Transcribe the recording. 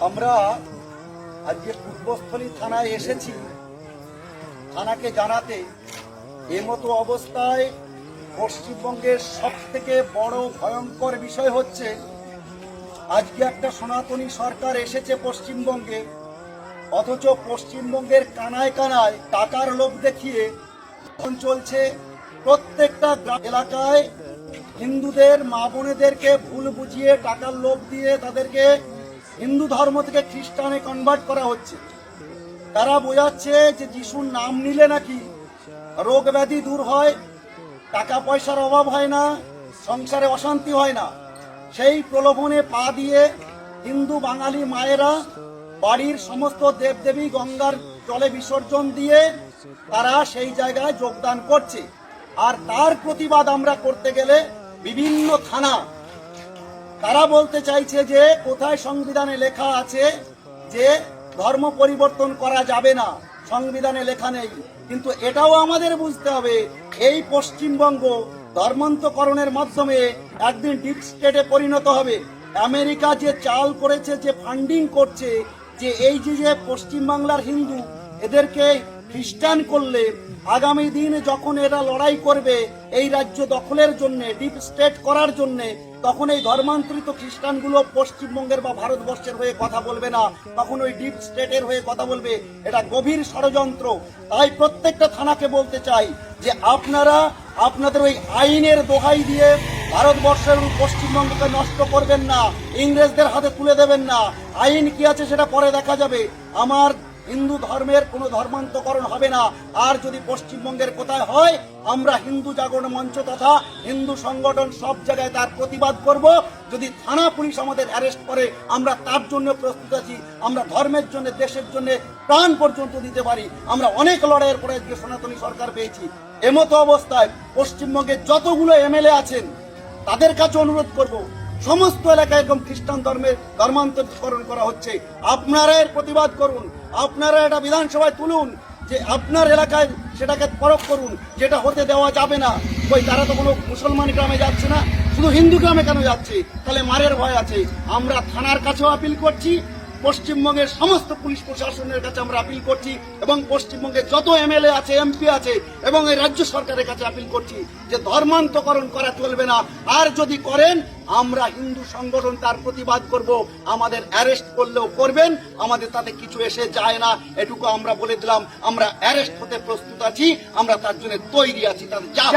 আমরা আজকে পূর্বস্থলী থানায় এসেছি থানাকে জানাতে এমতো অবস্থায় পশ্চিমবঙ্গের সবথেকে বড় ভয়ঙ্কর বিষয় হচ্ছে আজকে একটা সনাতনী সরকার এসেছে পশ্চিমবঙ্গে, অথচ পশ্চিমবঙ্গের কানায় কানায় টাকার লোভ দেখিয়ে চলছে। প্রত্যেকটা এলাকায় হিন্দুদের মা বোনেদেরকে ভুল বুঝিয়ে টাকার লোভ দিয়ে তাদেরকে হিন্দু ধর্ম থেকে খ্রিস্টানে কনভার্ট করা হচ্ছে। তারা বোঝাচ্ছে যে যিশুর নাম নিলে নাকি রোগ ব্যাধি দূর হয়, টাকা পয়সার অভাব হয় না, সংসারে অশান্তি হয় না। সেই প্রলোভনে পা দিয়ে হিন্দু বাঙালি মায়েরা বাড়ির সমস্ত দেবদেবী গঙ্গার জলে বিসর্জন দিয়ে তারা সেই জায়গায় যোগদান করছে। আর তার প্রতিবাদ আমরা করতে গেলে বিভিন্ন থানা তারা বলতে চাইছে যে কোথায় সংবিধানে লেখা আছে যে ধর্ম পরিবর্তন করা যাবে না, সংবিধানে লেখা নেই। কিন্তু এটাও আমাদের বুঝতে হবে এই পশ্চিমবঙ্গ ধর্মান্তকরণের মাধ্যমে একদিন ডিপ স্টেটে পরিণত হবে। আমেরিকা যে চাল করেছে, যে ফান্ডিং করছে, যে এই যে পশ্চিমবাংলার হিন্দু এদেরকে খ্রিস্টান করলে আগামী দিন যখন এরা লড়াই করবে এই রাজ্য দখলের জন্য, ডিপ স্টেট করার জন্য, তখন এই ধর্মান্তরিত খ্রিস্টানগুলো পশ্চিমবঙ্গের বা ভারতবর্ষের হয়ে কথা বলবে না, তখন ওই ডিপ স্টেটের হয়ে কথা বলবে। এটা গভীর ষড়যন্ত্র। তাই প্রত্যেকটা থানাকে বলতে চাই যে আপনারা আপনাদের ওই আইনের দোহাই দিয়ে ভারতবর্ষের পশ্চিমবঙ্গকে নষ্ট করবেন না, ইংরেজদের হাতে তুলে দেবেন না। আইন কি আছে সেটা পরে দেখা যাবে। আমার হিন্দু ধর্মের কোনো ধর্মান্তকরণ হবে না। আর যদি পশ্চিমবঙ্গের কোথায় হয়, আমরা হিন্দু জাগরণ মঞ্চ তথা হিন্দু সংগঠন সব জায়গায় তার প্রতিবাদ করব। যদি থানা পুলিশ আমাদের অ্যারেস্ট করে আমরা তার জন্য প্রস্তুত আছি। আমরা ধর্মের জন্য, দেশের জন্য প্রাণ পর্যন্ত দিতে পারি। আমরা অনেক লড়াইয়ের পরে আজকে সনাতনী সরকার পেয়েছি। এমতো অবস্থায় পশ্চিমবঙ্গে যতগুলো এমএলএ আছেন তাদের কাছে অনুরোধ করব, সমস্ত এলাকায় এরকম খ্রিস্টান ধর্মের ধর্মান্তরকরণ করা হচ্ছে, আপনারা এর প্রতিবাদ করুন। আপনারা এটা বিধানসভায় তুলুন যে আপনার এলাকায় সেটাকে পরখ করুন, যেটা হতে দেওয়া যাবে না। ওই তারা তো কোনো মুসলমান গ্রামে যাচ্ছে না, শুধু হিন্দু গ্রামে কেন যাচ্ছে? তাহলে মারের ভয় আছে। আমরা থানার কাছেও আপিল করছি, পশ্চিমবঙ্গের সমস্ত পুলিশ প্রশাসনের কাছে আমরা আপিল করছি, এবং পশ্চিমবঙ্গে যত এমএলএ আছে, এমপি আছে, এবং এই রাজ্য সরকারের কাছে আপিল করছি যে ধর্মান্তকরণ করা চলবে না। আর যদি করেন আমরা হিন্দু সংগঠন তার প্রতিবাদ করব। আমাদের অ্যারেস্ট করলেও করবেন, আমাদের তাতে কিছু এসে যায় না, এটুকু আমরা বলে দিলাম। আমরা অ্যারেস্ট হতে প্রস্তুত আছি, আমরা তার জন্য তৈরি আছি। তাদের যা